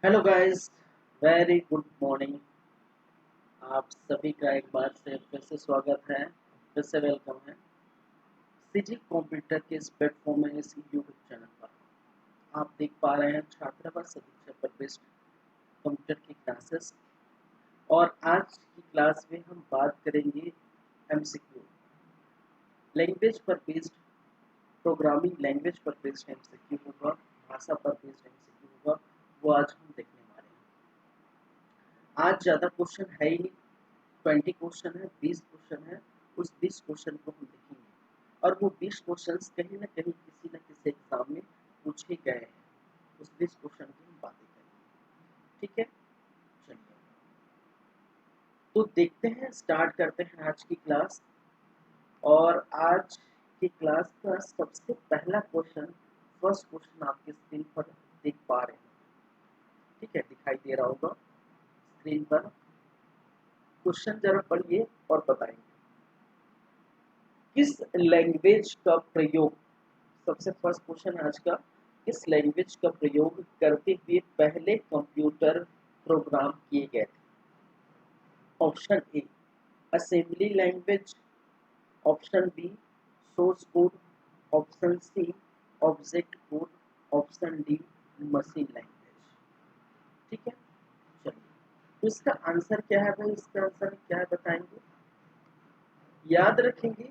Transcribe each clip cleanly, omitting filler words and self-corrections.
Hello guys, very good morning. आप सभी का एक बार से फिर से स्वागत है, फिर से वेलकम है सीजी कंप्यूटर के इस प्लेटफॉर्म में, इस यूट्यूब चैनल पर। आप देख पा रहे हैं छात्रावास सदस्य पर बेस्ड कंप्यूटर की क्लासेस। और आज की क्लास में हम बात करेंगे एमसीक्यू, लैंग्वेज पर बेस्ड, प्रोग्रामिंग लैंग्वेज पर बेस्ड एमसीक्यू होगा, भाषा पर बेस्ड एमसीक्यू होगा। वो आज हम देखने वाले हैं। आज ज़्यादा क्वेश्चन है ही नहीं, 20 क्वेश्चन है, 20 क्वेश्चन है। उस 20 क्वेश्चन को हम देखेंगे और वो 20 क्वेश्चन कहीं ना कहीं किसी न किसी एग्जाम में पूछे गए हैं। उस 20 क्वेश्चन की हम बातें करेंगे, ठीक है। चलिए तो देखते हैं, स्टार्ट करते हैं आज की क्लास। और आज की क्लास का सबसे पहला क्वेश्चन, फर्स्ट क्वेश्चन आपके स्क्रीन पर देख पा रहे हैं, ठीक है, दिखाई दे रहा होगा स्क्रीन पर। क्वेश्चन जरा पढ़िए और बताएंगे। किस लैंग्वेज का प्रयोग, सबसे फर्स्ट क्वेश्चन है आज का, किस लैंग्वेज का प्रयोग करते हुए पहले कंप्यूटर प्रोग्राम किए गए थे? Option A assembly language, option B source code, option C object code, option D machine language. ठीक है, चलिए तो इसका आंसर क्या है भाई, इसका आंसर क्या है बताएंगे, याद रखेंगे।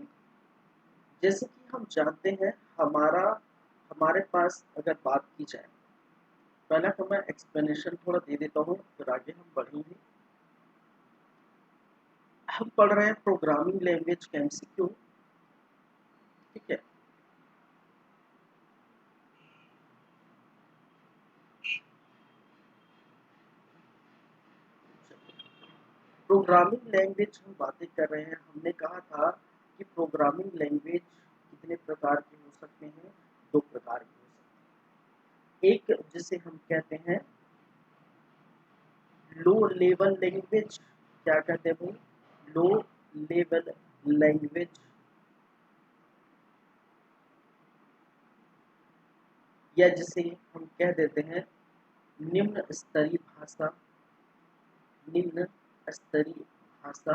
जैसे कि हम जानते हैं, हमारे पास अगर बात की जाए, पहला तो मैं एक्सप्लेनेशन थोड़ा दे देता हूँ, फिर आगे हम बढ़ेंगे। हम पढ़ रहे हैं प्रोग्रामिंग लैंग्वेज का एमसीक्यू, ठीक है। प्रोग्रामिंग लैंग्वेज हम बातें कर रहे हैं। हमने कहा था कि प्रोग्रामिंग लैंग्वेज कितने प्रकार के हो सकते हैं, दो प्रकार के हो सकते हैं। एक जिसे हम कहते हैं लो लेवल लैंग्वेज, क्या कहते हैं भाई, लो लेवल लैंग्वेज, या जिसे हम कह देते हैं निम्न स्तरीय भाषा, निम्न स्तरीय भाषा,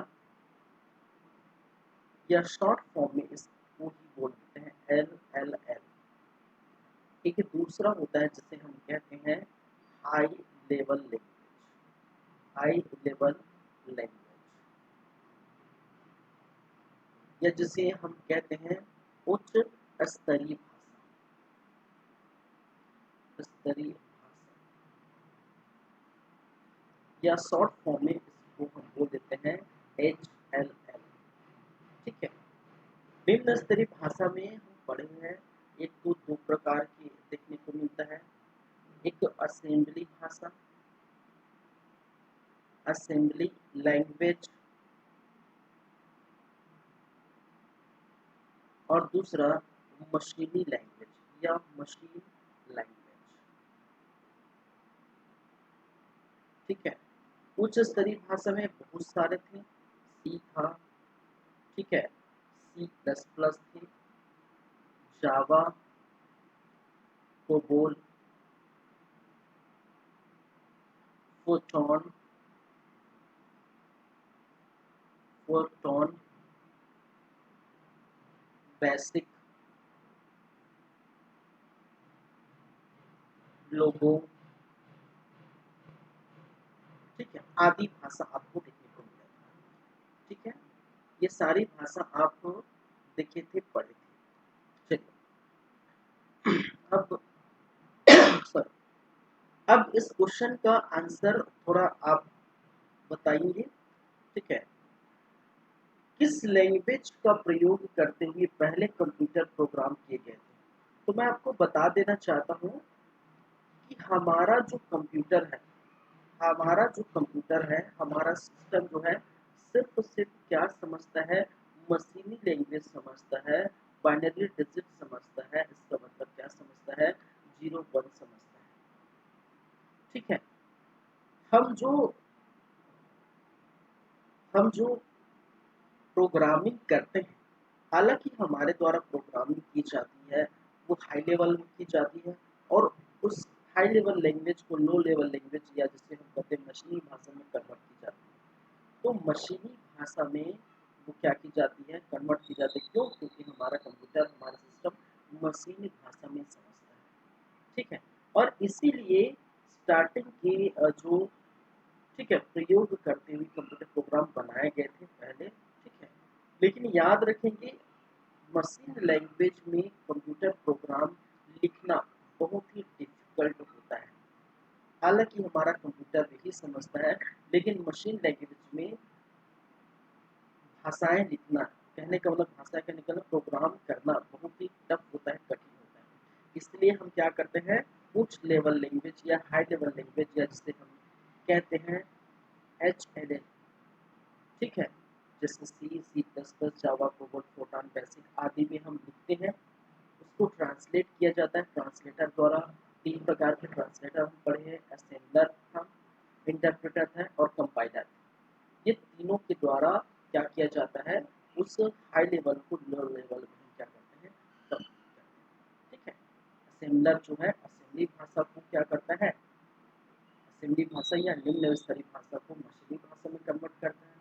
या शॉर्ट फॉर्म में इसको ही बोल देते हैं LLL। एक दूसरा होता है जिसे हम कहते हैं high level language, high level language, या जिसे हम कहते हैं उच्च स्तरीय भाषा, स्तरीय भाषा, या शॉर्ट फॉर्म में इसको हम बोल देते हैं HLL। ठीक है, निम्न स्तरीय भाषा में हम पढ़े हैं, एक तो दो प्रकार की देखने को मिलता है। एक तो असेंबली भाषा, असेंबली लैंग्वेज, और दूसरा मशीनी लैंग्वेज या मशीन लैंग्वेज। ठीक है, उच्च स्तरीय भाषा में बहुत सारे थे, सी था, ठीक है, C++ थी, जावा, कोबोल, फोटोन, फोटोन, बेसिक, लोगो, ठीक है, आदि भाषा आपको देखने को मिलेगा। ठीक है, ये सारी भाषा आप देखे थे, पढ़े थे। चलिए अब सॉरी, अब इस क्वेश्चन का आंसर थोड़ा आप बताएंगे, ठीक है। किस लैंग्वेज का प्रयोग करते हुए पहले कंप्यूटर प्रोग्राम किए गए थे? तो मैं आपको बता देना चाहता हूँ कि हमारा सिस्टम जो है, सिर्फ क्या समझता है, मशीनी लैंग्वेज समझता है, बाइनरी डिजिट समझता है। इसका मतलब क्या समझता है, 0 1 समझता है। ठीक है, हम जो हम जो प्रोग्रामिंग करते हैं, हालांकि हमारे द्वारा प्रोग्रामिंग की जाती है वो हाई लेवल में की जाती है, और उस हाई लेवल लैंग्वेज को लो लेवल लैंग्वेज या जिसे हम कहते हैं मशीनी भाषा में कन्वर्ट की जाती है। तो मशीनी भाषा में वो क्या की जाती है, कन्वर्ट की जाती है। क्यों? क्योंकि हमारा कंप्यूटर, हमारा सिस्टम मशीनी भाषा में समझता है, ठीक है। और इसीलिए स्टार्टिंग के जो, ठीक है, प्रयोग करते हुए कंप्यूटर प्रोग्राम बनाए गए थे पहले, ठीक है। लेकिन याद रखेंगे मशीन लैंग्वेज में कंप्यूटर प्रोग्राम लिखना बहुत ही डिफिकल्ट होता है। हालांकि हमारा कंप्यूटर भी समझता है, लेकिन मशीन लैंग्वेज में भाषाएं लिखना, कहने का मतलब भाषा कहने का मतलब प्रोग्राम करना बहुत ही टफ होता है, कठिन होता है। इसलिए हम क्या करते हैं, उच्च लेवल लैंग्वेज या हाई लेवल लैंग्वेज या जिसे हम कहते हैं HLL, ठीक है, जैसे C++, जावा, कोबोल, फोटान, बेसिक आदि में हम लिखते हैं। उसको ट्रांसलेट किया जाता है ट्रांसलेटर द्वारा। 3 प्रकार के ट्रांसलेटर हम पढ़े हैं, असेंबलर था, इंटरप्रेटर था और कंपाइलर। ये तीनों के द्वारा क्या किया जाता है, उस हाई लेवल को लो लेवल में हम क्या करते हैं, तब करते हैं, ठीक है। असेंबलर जो है असेंबली भाषा को क्या करता है, असेंबली भाषा या निम्न स्तरीय भाषा को मशीनी भाषा में कन्वर्ट करता है।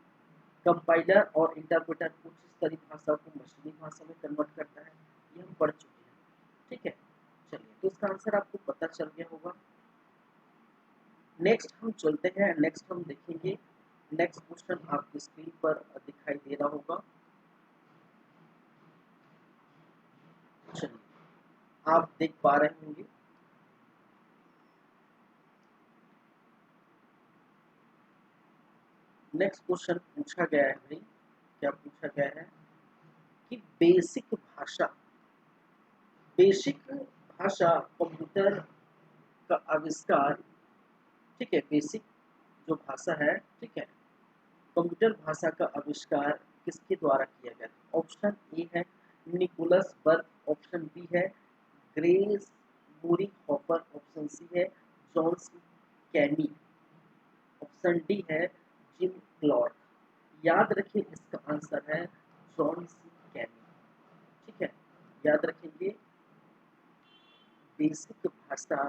कंपाइलर और इंटरप्रेटर उच्च स्तरीय भाषा को मशीनी भाषा में कन्वर्ट करता है। ये हम पढ़ चुके हैं, ठीक है। चलिए, तो इसका आंसर आपको पता चल गया होगा। नेक्स्ट हम चलते हैं, नेक्स्ट हम देखेंगे। नेक्स्ट क्वेश्चन आपकी स्क्रीन पर दिखाई दे रहा होगा। चलिए, आप देख पा रहे होंगे। नेक्स्ट क्वेश्चन पूछा गया है भाई, क्या पूछा गया है कि बेसिक भाषा कंप्यूटर का आविष्कार, ठीक है। बेसिक जो भाषा है, ठीक है, कंप्यूटर भाषा का आविष्कार किसके द्वारा किया गया था? ऑप्शन ए है निकोलस बर्ग, ऑप्शन बी है ग्रेस मूरी हॉपर, ऑप्शन सी है जॉन सी कैनी, ऑप्शन डी है जिम क्लॉर्क। याद रखिए इसका आंसर है जॉन सी कैनी, ठीक है। याद रखेंगे, बेसिक भाषा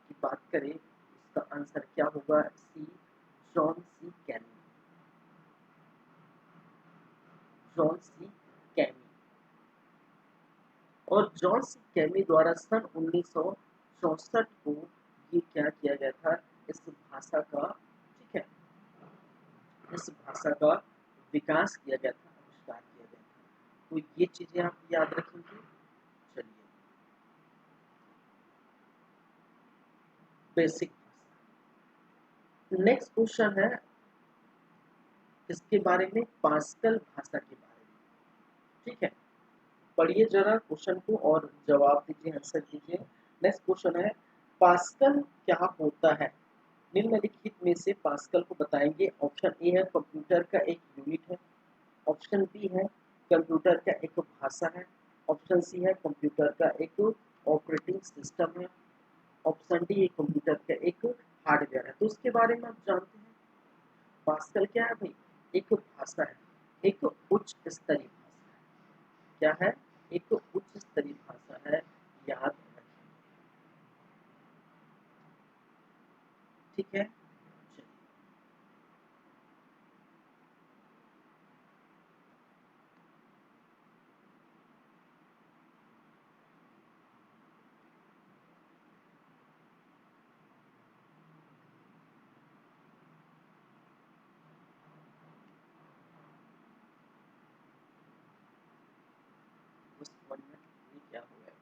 की बात करें इसका आंसर क्या होगा, सी, जॉन सी कैनी, जॉन सी कैनी। और जॉन सी कैमी द्वारा सन 1964 को ये क्या किया गया था, इस भाषा का, ठीक है, इस भाषा का विकास किया गया था, आविष्कार किया गया था। तो ये चीजें आप याद रखेंगे। चलिए, बेसिक भाषा। नेक्स्ट क्वेश्चन है इसके बारे में, पास्कल भाषा के बारे में, ठीक है। पढ़िए जरा क्वेश्चन को और जवाब दीजिए, आंसर दीजिए। नेक्स्ट क्वेश्चन है, पास्कल क्या होता है? निम्नलिखित में से पास्कल को बताएंगे। ऑप्शन ए है कंप्यूटर का एक यूनिट है, ऑप्शन बी है कंप्यूटर का एक भाषा है, ऑप्शन सी है कंप्यूटर का एक ऑपरेटिंग सिस्टम है, ऑप्शन डी कंप्यूटर का एक हार्डवेयर है। तो उसके बारे में आप जानते हैं, पास्कल क्या है भाई, एक भाषा है, एक उच्च स्तरीय भाषा है। क्या है? एक उच्च स्तरीय भाषा है, याद रखें, ठीक है। उस 1 मिनट ये क्या हो गया?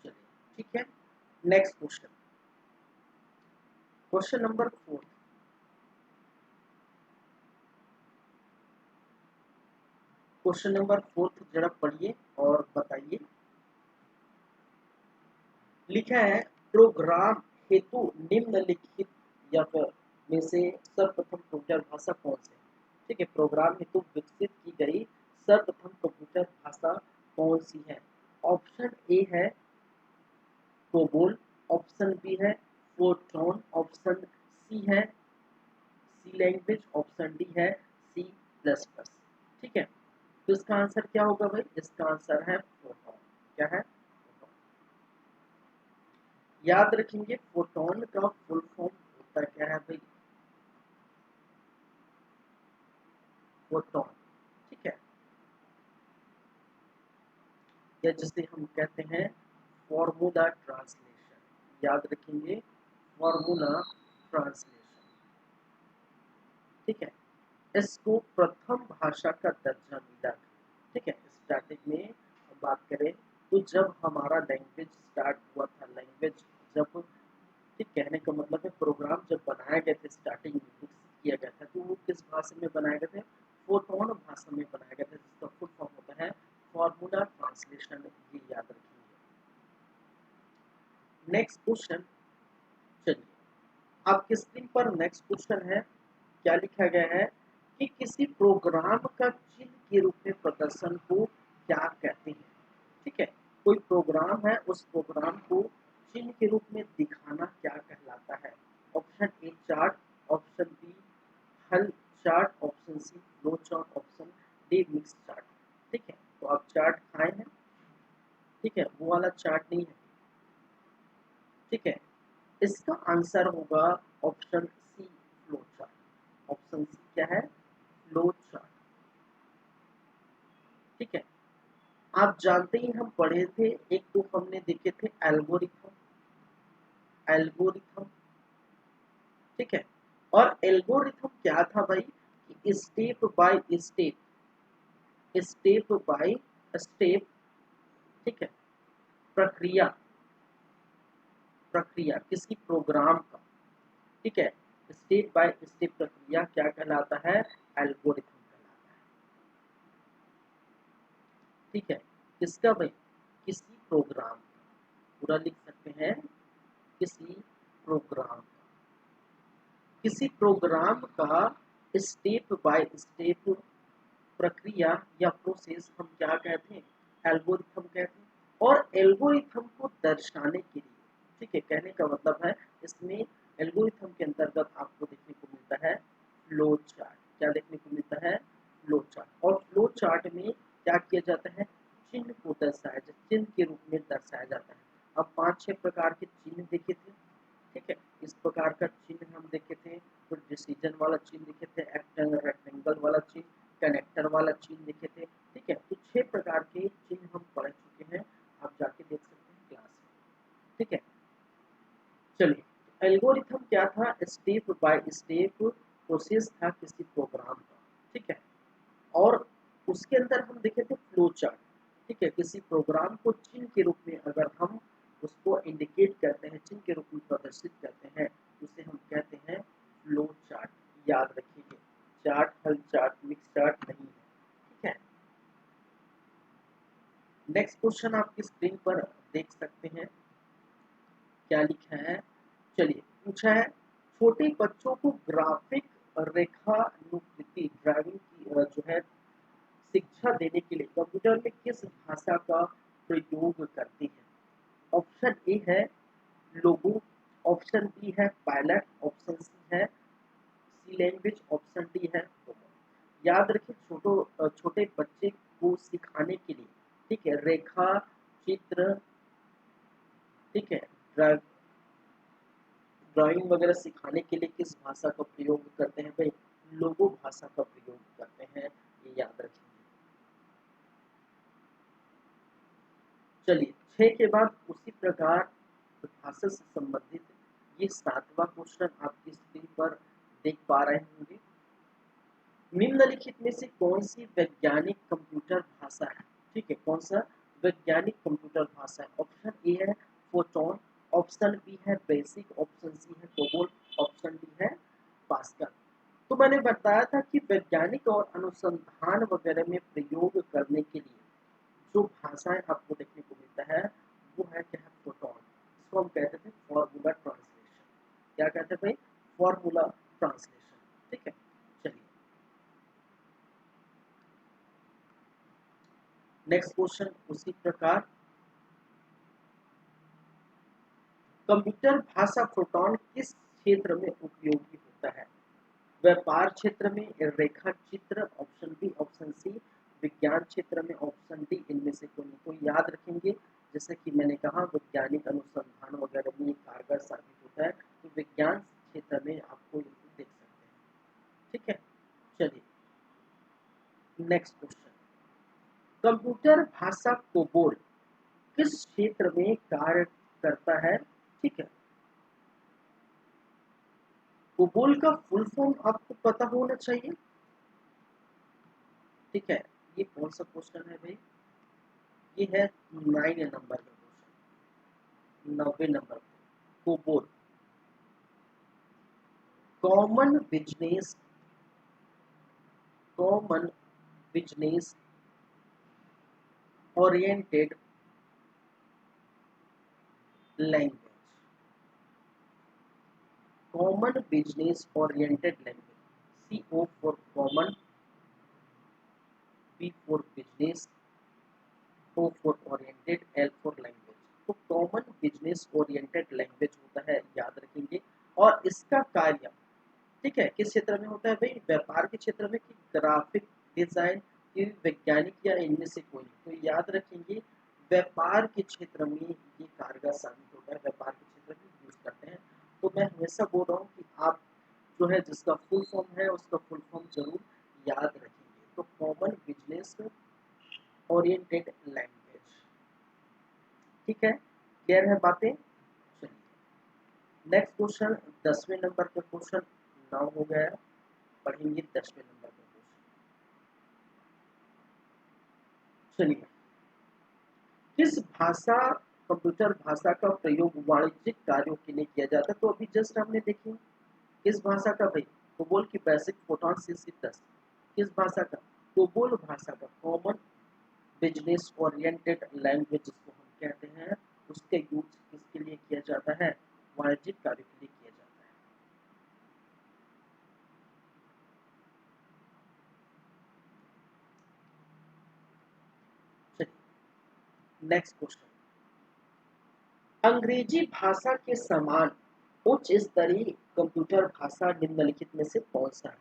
चलिए, ठीक है। Next question, question number 4। Question number 4 जरा पढ़िए और बताइए। लिखा है, प्रोग्राम हेतु निम्नलिखित या फिर में से सर्वप्रथम कंप्यूटर भाषा कौन सी है? ठीक है, प्रोग्राम हेतु विकसित की गई सर्वप्रथम कंप्यूटर भाषा कौन सी है? ऑप्शन ए है कोबोल, ऑप्शन बी है फोर्ट्रॉन, ऑप्शन सी है सी लैंग्वेज, ऑप्शन डी है C++, ठीक है। तो इसका आंसर क्या होगा भाई? इसका आंसर है फोर्ट्रॉन, क्या है? याद रखेंगे फोटोन का फुल फॉर्म होता क्या है भाई? फोटोन, ठीक है, या जिसे हम कहते हैं फॉर्मूला ट्रांसलेशन। याद रखेंगे फॉर्मूला ट्रांसलेशन, ठीक है। इसको प्रथम भाषा का दर्जा मिला, ठीक है। स्टार्टिंग में हम बात करें तो जब हमारा लैंग्वेज स्टार्ट हुआ था, लैंग्वेज जब, ठीक, कहने का मतलब है प्रोग्राम जब बनाए गए थे, स्टार्टिंग में विकसित किया गया था, तो वो किस भाषा में बनाए गए थे? फोटोन भाषा में बनाए गए थे, जिसका फुल फॉर्म होता है फॉर्मूला ट्रांसलेशन। ये याद रखिए। नेक्स्ट क्वेश्चन, चलिए आपकी स्क्रीन पर नेक्स्ट क्वेश्चन है। क्या लिखा गया है कि किसी प्रोग्राम का चिन्ह के रूप में प्रदर्शन को क्या कहते हैं? ठीक है, कोई प्रोग्राम है, उस प्रोग्राम को चिन्ह के रूप में दिखाना क्या कहलाता है? Option A chart, option B हल chart, option C flow chart, option D mix chart. ठीक है, तो आप चार्ट खाए हैं, ठीक है, वो वाला चार्ट नहीं है, ठीक है। इसका आंसर होगा option C flow chart. Option C क्या है? फ्लो चार्ट, ठीक है। आप जानते ही हम पढ़े थे, एक तो हमने देखे थे एल्गोरिथम, एल्गोरिथम, ठीक है। और एल्गोरिथम क्या था भाई? कि step by step, step by step, ठीक है, प्रक्रिया, प्रक्रिया किसी प्रोग्राम का, ठीक है, स्टेप बाय स्टेप प्रक्रिया क्या कहलाता है? एल्गोरिथम कहलाता है, ठीक है। किसका भाई? किसी प्रोग्राम का, पूरा लिख सकते हैं, किसी प्रोग्राम का, किसी प्रोग्राम का स्टेप बाय स्टेप प्रक्रिया या प्रोसेस हम क्या कहते हैं? एल्गोरिथम कहते हैं। और एल्गोरिथम को दर्शाने के लिए, ठीक है, कहने का मतलब है इसमें एल्गोरिथम के अंतर्गत आपको देखने को मिलता है फ्लो चार्ट। क्या देखने को मिलता है? Flow chart. और फ्लो चार्ट में क्या किया जाता है? चिन्ह को दर्शाया जाता है, चिन्ह के रूप में दर्शाया जाता है। अब 5-6 प्रकार के चिन्ह देखे थे, ठीक है। इस प्रकार का चिन्ह हम देखे थे, तो डिसीजन वाला चिन्ह देखे थे, रेक्टेंगल वाला चिन्ह, कनेक्टर वाला चिन्ह देखे थे, ठीक है। तो 6 प्रकार के चिन्ह हम पढ़ चुके हैं, आप जाके देख सकते हैं क्लास में, ठीक है। चलिए, एल्गोरिथम क्या था? स्टेप बाय स्टेप प्रोसेस था किसी प्रोग्राम का, ठीक है। और उसके अंदर हम देखे थे फ्लो चार्ट, ठीक है। किसी प्रोग्राम को चिन्ह के रूप में अगर हम उसको इंडिकेट करते हैं, चिन्ह के रूप में प्रदर्शित करते हैं, उसे हम कहते हैं फ्लो चार्ट। याद रखिए, चार्ट हल चार्ट मिक्स चार्ट नहीं है, ठीक है। नेक्स्ट क्वेश्चन आपकी स्क्रीन पर देख सकते हैं, क्या लिखा है। चलिए, पूछा है छोटे बच्चों को ग्राफिक रेखानुकृति ड्राइविंग की जो है शिक्षा देने के लिए कंप्यूटर में किस भाषा का प्रयोग करती है? ऑप्शन ए है लोगो, ऑप्शन बी है पायलट, ऑप्शन सी है सी लैंग्वेज, ऑप्शन डी है कोमल। याद रखिए, छोटे बच्चे को सिखाने के लिए, ठीक है, रेखा चित्र, ठीक है, ड्राइंग वगैरह सिखाने के लिए किस भाषा का प्रयोग करते हैं भाई? लोगो भाषा का प्रयोग करते हैं, ये याद रखेंगे। चलिए, 6 के बाद उसी प्रकार भाषा से संबंधित ये 7वां क्वेश्चन आपकी स्क्रीन पर देख पा रहे होंगे। निम्नलिखित में से कौन सी वैज्ञानिक कंप्यूटर भाषा है? ठीक है, कौन सा वैज्ञानिक कंप्यूटर भाषा है? ऑप्शन ए है फोटोन, ऑप्शन बी है बेसिक, ऑप्शन सी है कोबोल, ऑप्शन डी है पास्कल। तो मैंने बताया था कि वैज्ञानिक और अनुसंधान वगैरह में प्रयोग करने के लिए जो भाषाएं आपको देखने को मिलता है, वो है क्या है? फोटोन। इसको हम कहते थे फॉर्मूला ट्रांसलेशन। क्या कहते हैं भाई? फॉर्मूला ट्रांसलेशन, ठीक है। चलिए, नेक्स्ट क्वेश्चन उसी प्रकार, कंप्यूटर भाषा फोटोन किस क्षेत्र में उपयोगी होता है? व्यापार क्षेत्र में, रेखा चित्र, ऑप्शन बी, ऑप्शन सी विज्ञान क्षेत्र में ऑप्शन डी इनमें से कोई नहीं। तो याद रखेंगे, जैसे कि मैंने कहा वैज्ञानिक अनुसंधान वगैरह में ये कारगर साबित होता है, तो विज्ञान क्षेत्र में आपको ये देख सकते हैं। ठीक है, चलिए नेक्स्ट क्वेश्चन, कंप्यूटर भाषा कोबोल किस क्षेत्र में कार्य करता है? ठीक है, कोबोल का फुल फॉर्म आपको पता होना चाहिए। ठीक है, ये कौन सा क्वेश्चन है भाई? ये है 9 नंबर का क्वेश्चन, 90 नंबर का। COBOL common business, common business oriented language, common business oriented language, CO for common, B for business, O for oriented, L for language. तो कॉमन बिजनेस ओरिएंटेड लैंग्वेज होता है, याद रखेंगे। और इसका कार्य, ठीक है, किस क्षेत्र में होता है भाई? व्यापार के क्षेत्र में, कि ग्राफिक डिजाइन, की वैज्ञानिक, या इनमें से कोई। तो याद रखेंगे व्यापार के क्षेत्र में ये कारगर साबित होता है, व्यापार के क्षेत्र में यूज करते हैं। तो मैं हमेशा बोल रहा हूँ कि आप जो है जिसका फुल फॉर्म है उसका फुल फॉर्म जरूर याद रखेंगे। तो कॉमन बिजनेस ओरिएंटेड लैंग्वेज। ठीक है, क्लियर है बातें? नेक्स्ट क्वेश्चन 10वें नंबर का क्वेश्चन 9 हो गया, पढ़ेंगे 10वें नंबर का क्वेश्चन। चलिए, किस भाषा, कंप्यूटर भाषा का प्रयोग वाणिज्यिक कार्यों के लिए किया जाता है? तो अभी जस्ट हमने देखी किस भाषा का भाई? कोबोल की बेसिक फोटोन C++। किस भाषा का? कोबोल भाषा का, कॉमन बिजनेस ओरिएंटेड लैंग्वेज जिसको हम कहते हैं, उसके यूज किसके लिए किया जाता है? वाणिज्यिक कार्य के लिए किया जाता है। चलिए नेक्स्ट क्वेश्चन, अंग्रेजी भाषा के समान उच्च स्तरीय कंप्यूटर भाषा निम्नलिखित में से कौन सा है?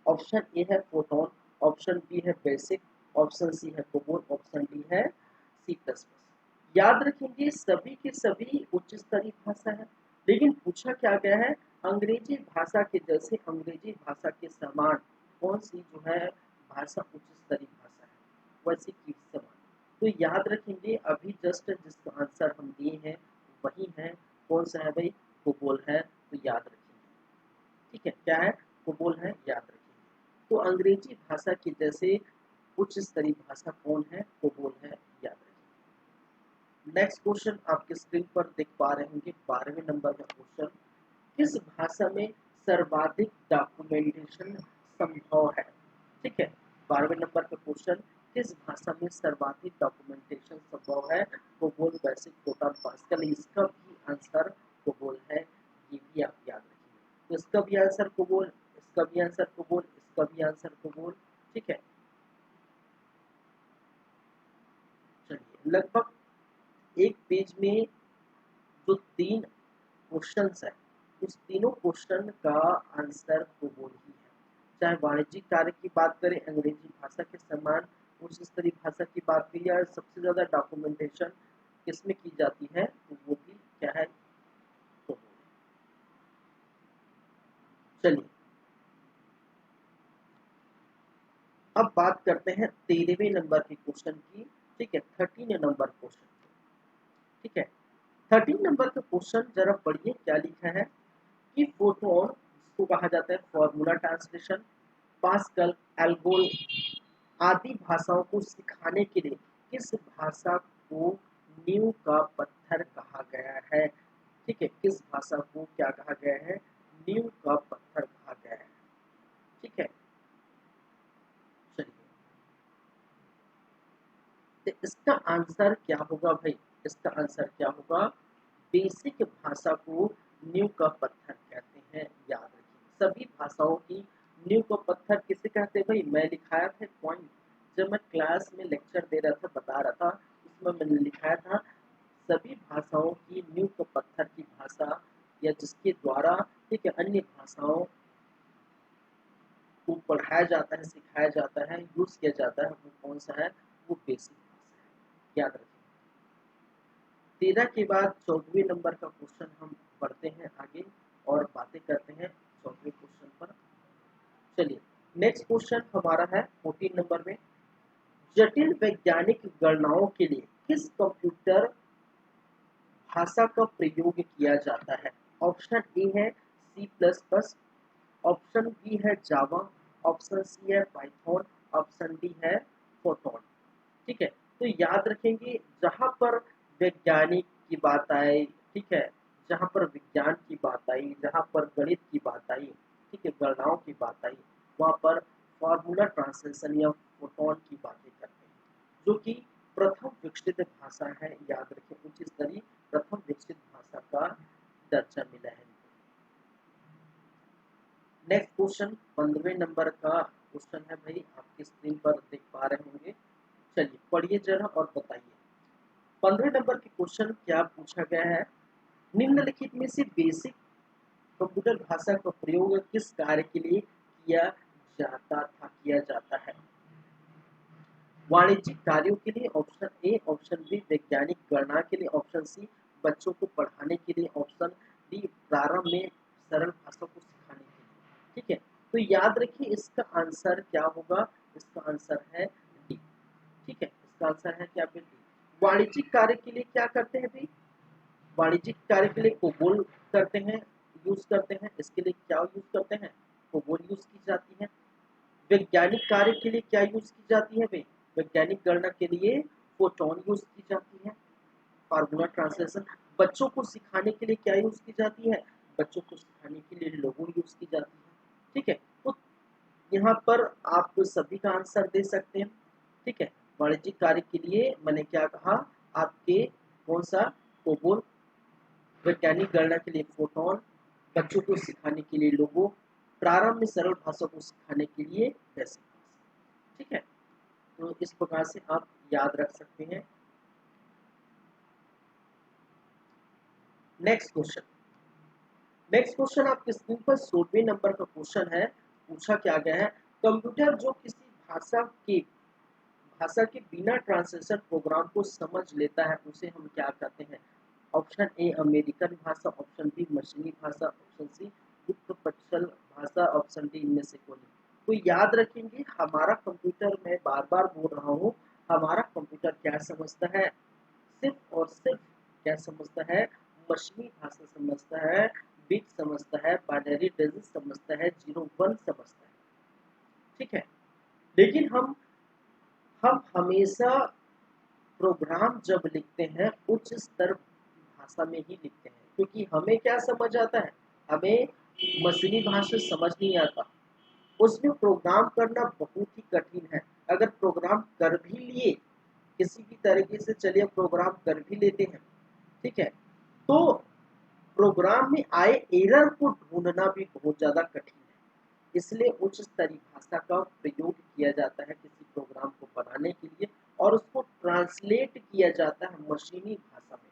ऑप्शन ए है फोटोन, ऑप्शन बी है बेसिक, ऑप्शन सी है कोबोल, ऑप्शन डी है C++। याद रखेंगे सभी के सभी उच्च स्तरीय भाषा है, लेकिन पूछा क्या गया है? अंग्रेजी भाषा के जैसे, अंग्रेजी भाषा के समान कौन सी जो है भाषा उच्च स्तरीय भाषा है, वैसे की समान। तो याद रखेंगे अभी जस्ट जिसका आंसर हम दिए हैं वही है, कौन सा है भाई? कोबोल है, तो याद रखेंगे। ठीक है, क्या है? कोबोल है, याद रखेंगे। तो अंग्रेजी भाषा की जैसे उच्च स्तरीय भाषा कौन है? कोबोल है, याद रखेंगे। नेक्स्ट क्वेश्चन आपके स्क्रीन पर देख पा रहे होंगे 12वें नंबर का क्वेश्चन, किस भाषा में सर्वाधिक डॉक्यूमेंटेशन संभव है? ठीक है, 12वें नंबर का क्वेश्चन, किस भाषा में सर्वाधिक डॉक्यूमेंटेशन संभव है? COBOL, basic, photon, pascal. इसका भी आंसर कोबोल है, ये भी आप याद रखिए। तो इसका भी आंसर कोबोल, इसका भी आंसर कोबोल, इसका भी आंसर कोबोल। ठीक है, चलिए लगभग एक पेज में जो 3 क्वेश्चंस है, उस तीनों क्वेश्चन का आंसर कोबोल ही है। चाहे वाणिज्यिक कार्य की बात करें, अंग्रेजी भाषा के समान उच्च स्तरीय भाषा की बात करें, या सबसे ज्यादा डॉक्यूमेंटेशन किसमें की जाती है, तो वो भी क्या है? कोबोल। चलिए अब बात करते हैं 13वें नंबर के क्वेश्चन की। ठीक है, 13 नंबर क्वेश्चन। ठीक है, 13 नंबर का क्वेश्चन जरा पढ़िए क्या लिखा है, कि फोटोन जिसको कहा जाता है फॉर्मूला ट्रांसलेशन, पास्कल, एल्गोल आदि भाषाओं को सिखाने के लिए किस भाषा को नींव का पत्थर कहा गया है? ठीक है, किस भाषा को क्या कहा गया है? नींव का पत्थर कहा गया है। ठीक है, चलिए तो इसका आंसर क्या होगा भाई? इसका आंसर क्या होगा? बेसिक भाषा को नींव का पत्थर कहते हैं, याद रखिए। सभी भाषाओं की नींव का पत्थर किसे कहते हैं भाई? मैं लिखाया था पॉइंट, जब मैं क्लास में लेक्चर दे रहा था, बता रहा था, उसमें मैंने लिखाया था सभी भाषाओं की नींव का पत्थर की भाषा, या जिसके द्वारा, ठीक है, अन्य भाषाओं को पढ़ाया जाता है, सिखाया जाता है, यूज किया जाता है, वो कौन सा है? वो बेसिक भाषा है। याद रखें। 13 के बाद 14वें नंबर का क्वेश्चन हम पढ़ते हैं आगे और बातें करते हैं 14वें क्वेश्चन पर। चलिए, नेक्स्ट क्वेश्चन हमारा है 14 नंबर में, जटिल वैज्ञानिक गणनाओं के लिए किस कंप्यूटर भाषा का प्रयोग किया जाता है? ऑप्शन ए है C++, ऑप्शन बी है जावा, ऑप्शन सी है पाइथन, ऑप्शन डी है फोटोन। ठीक है, तो याद रखेंगे जहां पर वैज्ञानिक की बात आए, ठीक है, जहां पर विज्ञान की बात आई, जहां पर गणित की बात आई, ठीक है, गणनाओं की बात आई, वहां पर फॉर्मूला ट्रांसलेशन या फोटोन की बातें करते हैं, जो कि प्रथम विकसित भाषा है। याद रखें, उच्च स्तरीय प्रथम विकसित भाषा का दर्जा मिला है। नेक्स्ट क्वेश्चन 15वें नंबर का क्वेश्चन है भाई, आपकी स्क्रीन पर देख पा रहे होंगे। चलिए पढ़िए जरा और बताइए। 15 नंबर के क्वेश्चन क्या पूछा गया है? निम्नलिखित में से बेसिक कंप्यूटर भाषा का प्रयोग किस कार्य के लिए किया जाता है? वाणिज्यिक कार्यों के लिए, ऑप्शन ए, ऑप्शन बी वैज्ञानिक गणना के लिए, ऑप्शन सी बच्चों को पढ़ाने के लिए, ऑप्शन डी प्रारंभ में सरल भाषा को सिखाने के लिए। ठीक है, तो याद रखिए इसका आंसर क्या होगा? इसका आंसर है डी। ठीक है, इसका आंसर है क्या? डी। वाणिज्यिक कार्य के लिए क्या करते हैं भाई? वाणिज्यिक कार्य के लिए कोबोल करते हैं, यूज करते हैं। इसके लिए क्या यूज करते हैं? कोबोल यूज की जाती है। वैज्ञानिक कार्य के लिए क्या यूज की जाती है भाई? वैज्ञानिक गणना के लिए फोटोन यूज की जाती है, फार्मूला ट्रांसलेशन। बच्चों को सिखाने के लिए क्या यूज की जाती है? बच्चों को सिखाने के लिए लोगो यूज की जाती है। ठीक है, तो यहाँ पर आप सभी का आंसर दे सकते हैं। ठीक है, वाणिज्यिक कार्य के लिए मैंने क्या कहा? आपके कौन सा? कोबोल। वैज्ञानिक गणना के लिए फोटोन, बच्चों को सिखाने के लिए लोगो, प्रारंभ में सरल भाषा को सिखाने के लिए बेसिक भाषा। ठीक है, तो इस प्रकार से आप याद रख सकते हैं। नेक्स्ट क्वेश्चन, नेक्स्ट क्वेश्चन आपकी स्क्रीन पर 16वें नंबर का क्वेश्चन है। पूछा क्या गया है? कंप्यूटर जो किसी भाषा के बिना ट्रांसलेशन प्रोग्राम को समझ लेता है उसे हम क्या कहते हैं? ऑप्शन ए अमेरिकन भाषा, ऑप्शन बी मशीनी भाषा, ऑप्शन सी गुप्त पक्षल भाषा, ऑप्शन डी इनमें से कोई। तो याद रखेंगे हमारा कंप्यूटर, मैं बार बार बोल रहा हूँ, हमारा कंप्यूटर क्या समझता है? सिर्फ और सिर्फ क्या समझता है? मशीनी भाषा समझता है, बिट समझता है, बाइनरी डिजिट समझता है, 0 1 समझता है। ठीक है, लेकिन हम हमेशा प्रोग्राम जब लिखते हैं उच्च स्तर भाषा में ही लिखते हैं, क्योंकि हमें क्या समझ आता है? हमें मशीनी भाषा समझ नहीं आता, उसमें प्रोग्राम करना बहुत ही कठिन है। अगर प्रोग्राम कर भी लिए, किसी भी तरीके से चलिए प्रोग्राम कर भी लेते हैं, ठीक है, तो प्रोग्राम में आए एरर को ढूंढना भी बहुत ज्यादा कठिन है। इसलिए उच्च स्तरीय भाषा का प्रयोग किया जाता है किसी प्रोग्राम को बनाने के लिए, और उसको ट्रांसलेट किया जाता है मशीनी भाषा में।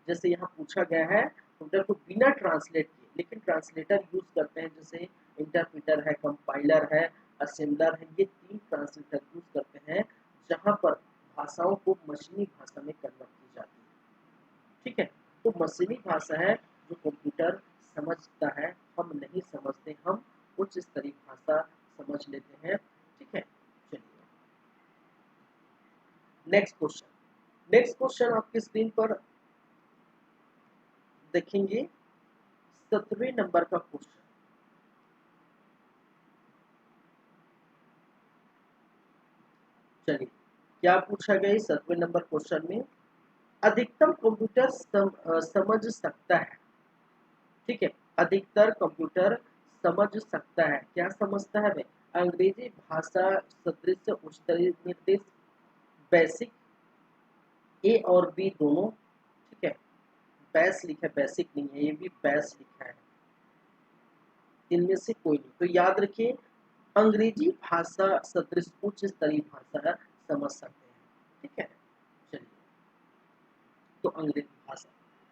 जैसे यहाँ पूछा गया है, कंप्यूटर को बिना ट्रांसलेट किए, लेकिन ट्रांसलेटर यूज करते हैं, जैसे इंटरप्रेटर है, कंपाइलर है, असेंबलर है, ये 3 ट्रांसलेटर यूज करते हैं जहाँ पर भाषाओं को मशीनी भाषा में कन्वर्ट की जाती है। ठीक है, तो मशीनी भाषा है जो कंप्यूटर समझता है, हम नहीं समझते, हम उच्च स्तरीय भाषा समझ लेते हैं। ठीक है, चलिए नेक्स्ट क्वेश्चन। नेक्स्ट क्वेश्चन आपकी स्क्रीन पर देखेंगे, 17वें नंबर का क्वेश्चन। चलिए, क्या पूछा गया 17वें नंबर क्वेश्चन में? अधिकतम कंप्यूटर समझ सकता है। ठीक है, अधिकतर कंप्यूटर समझ सकता है, क्या समझता है भाई? अंग्रेजी भाषा सदृश उच्चतरीय निर्देश, बेसिक, ए और बी दोनों। ठीक है, बेस लिखा है, बेसिक नहीं है, ये भी बेस लिखा है, इनमें से कोई नहीं। तो याद रखिए अंग्रेजी भाषा सदृश उच्च स्तरीय भाषा समझ सकते हैं। ठीक है, चलिए, तो अंग्रेजी भाषा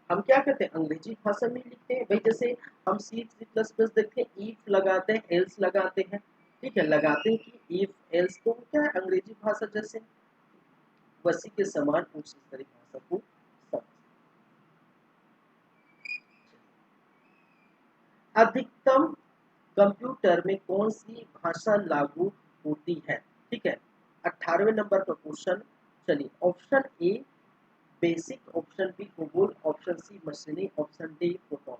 हम क्या करते हैं? अंग्रेजी भाषा में लिखते हैं भाई। जैसे हम C++ देखते हैं, इफ लगाते हैं, एल्स लगाते हैं, ठीक है, लगाते हैं कि इफ एल्स, तो क्या है अंग्रेजी भाषा जैसे वसी के समान उच्च स्तरीय भाषा को समझ। अधिकतम कंप्यूटर में कौन सी भाषा लागू होती है? ठीक है, 18वें नंबर का क्वेश्चन। चलिए, option A basic, option B भूगोल, ऑप्शन सी मशीनी, ऑप्शन डी प्रोटॉन।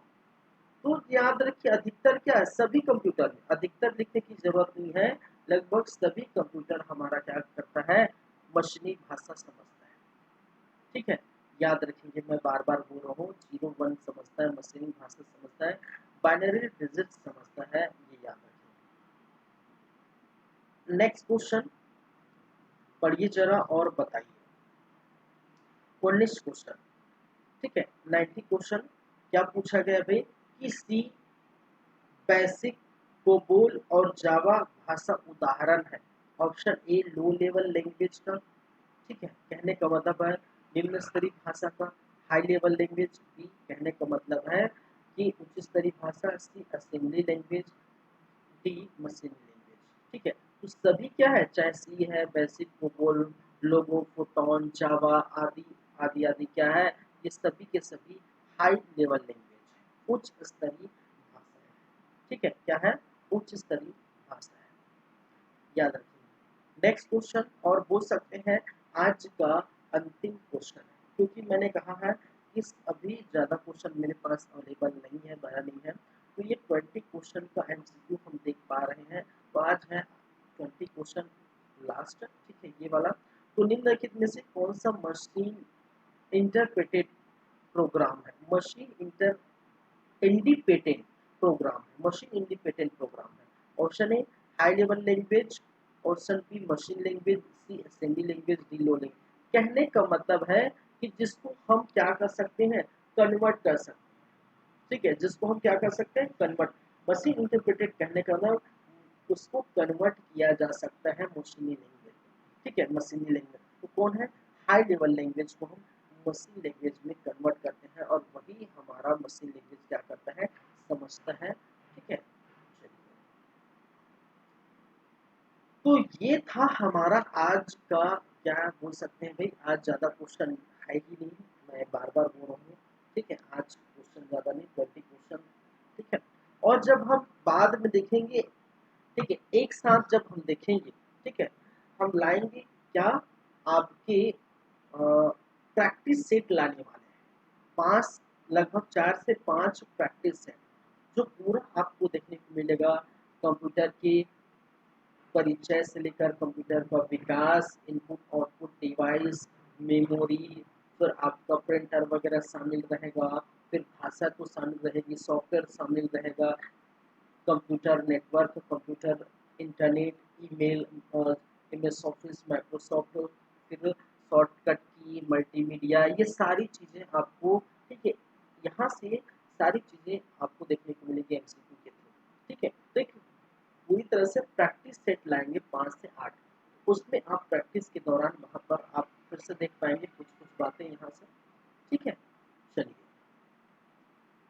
तो याद रखिए अधिकतर क्या है, सभी कंप्यूटर में अधिकतर लिखने की जरूरत नहीं है, लगभग सभी कंप्यूटर हमारा क्या करता है, मशीनी भाषा समझता है। ठीक है, याद रखेंगे, मैं बार बार बोल रहा हूँ, 0 1 समझता है, मशीनी भाषा समझता है, बाइनरी डिजिट समझता है, ये याद रखेंगे। नेक्स्ट क्वेश्चन पढ़िए जरा और बताइए। 19 क्वेश्चन। ठीक है, 90 क्वेश्चन। क्या पूछा गया भाई कि सी बेसिक, कोबोल और जावा भाषा उदाहरण है। ऑप्शन ए लो लेवल लैंग्वेज का, ठीक है, कहने का मतलब है निम्न स्तरीय भाषा का। हाई लेवल लैंग्वेज, बी कहने का मतलब है कि उच्च स्तरीय भाषा। C assembly language, D machine language. ठीक है, तो सभी क्या है, चाहे सी है, बेसिक, कोबोल, लोगो, फोटोन, जावा आदि आदि आदि, क्या है, ये सभी के सभी हाई लेवल लैंग्वेज, उच्च स्तरीय भाषा है। ठीक है, क्या है, उच्च स्तरीय भाषा है, याद रखिए। नेक्स्ट क्वेश्चन, और बोल सकते हैं आज का अंतिम क्वेश्चन है, क्योंकि मैंने कहा है कि अभी ज़्यादा क्वेश्चन मेरे पास अवेलेबल नहीं है, भरा नहीं है, तो ये 20 क्वेश्चन का एमसीक्यू हम देख पा रहे हैं। तो आज है 20 क्वेश्चन लास्ट। ठीक है, ये वाला। तो निम्नलिखित में से कौन सा मशीन इंटरप्रेटेड प्रोग्राम है? मशीन इंटर इंडिपेंडेंट प्रोग्राम है, मशीन इंडिपेंडेंट प्रोग्राम है। Option A high level language, option B machine language, C assembly language, D low language. कहने का मतलब है कि जिसको हम क्या कर सकते हैं, कन्वर्ट कर सकते हैं। ठीक है, जिसको हम क्या कर सकते हैं, कन्वर्ट। मशीन इंटरप्रेटेड कहने का मतलब उसको कन्वर्ट किया जा सकता है मशीनी लैंग्वेज। ठीक है, मशीनी लैंग्वेज तो कौन है, हाई लेवल लैंग्वेज को हम मशीन लैंग्वेज में कन्वर्ट करते हैं, और वही हमारा मशीन लैंग्वेज क्या करता है, समझता है। ठीक है, तो ये था हमारा आज का, क्या बोल सकते हैं भाई, आज ज़्यादा क्वेश्चन है ही नहीं, मैं बार बार बोल रहा हूँ। ठीक है, आज क्वेश्चन ज़्यादा नहीं, 20 क्वेश्चन। ठीक है, और जब हम बाद में देखेंगे, ठीक है, एक साथ जब हम देखेंगे, ठीक है, हम लाएंगे क्या, आपके प्रैक्टिस सेट लाने वाले हैं, 5, लगभग 4 से 5 प्रैक्टिस सेट, जो पूरा आपको देखने को मिलेगा कंप्यूटर के परिचय से लेकर कंप्यूटर का विकास, इनपुट आउटपुट डिवाइस, मेमोरी, फिर आपका प्रिंटर वगैरह शामिल रहेगा, फिर भाषा तो शामिल रहेगी, सॉफ्टवेयर शामिल रहेगा, computer network, computer internet, email, MS office, Microsoft, फिर शॉर्टकट की, मल्टीमीडिया, ये सारी चीज़ें आपको, ठीक है, यहाँ से सारी चीज़ें आपको देखने को मिलेगी एमसीक्यू के थ्रू। ठीक है, तो एक पूरी तरह से प्रैक्टिस सेट लाएंगे 5 से 8, उसमें आप प्रैक्टिस के दौरान वहाँ पर आप फिर से देख पाएंगे कुछ कुछ बातें यहाँ से। ठीक है, चलिए,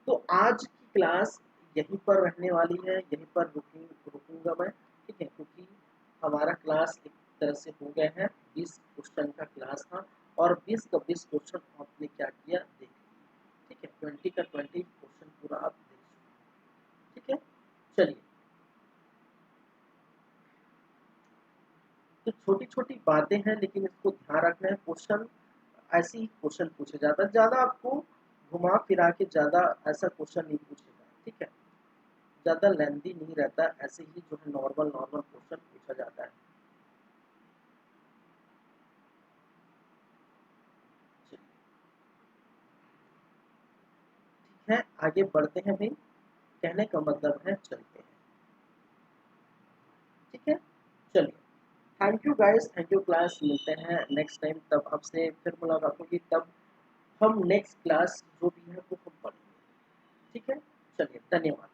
तो आज की क्लास यहीं पर रहने वाली है, यहीं पर रुकूंगा मैं। ठीक है, क्योंकि हमारा क्लास एक तरह से हो गया है, 20 क्वेश्चन का क्लास था, और 20 का 20 क्वेश्चन आपने क्या किया, देख लिया। ठीक है, 20 का 20 क्वेश्चन पूरा आप देख चुके। ठीक है, चलिए, तो छोटी छोटी बातें हैं, लेकिन इसको ध्यान रखना है, क्वेश्चन ऐसे ही क्वेश्चन पूछे जाता है, ज़्यादा आपको घुमा फिरा के ज़्यादा ऐसा क्वेश्चन नहीं पूछेगा। ठीक है, ज़्यादा लेंथी नहीं रहता, ऐसे ही जो है नॉर्मल नॉर्मल क्वेश्चन पूछा जाता है। ठीक है, आगे बढ़ते हैं भाई, कहने का मतलब है चलते हैं। ठीक है, चलिए, thank you guys, thank you class, मिलते हैं नेक्स्ट टाइम, तब आपसे फिर मुलाकात होगी, तब हम नेक्स्ट क्लास जो भी है वो हम पढ़ेंगे। ठीक है, चलिए, धन्यवाद।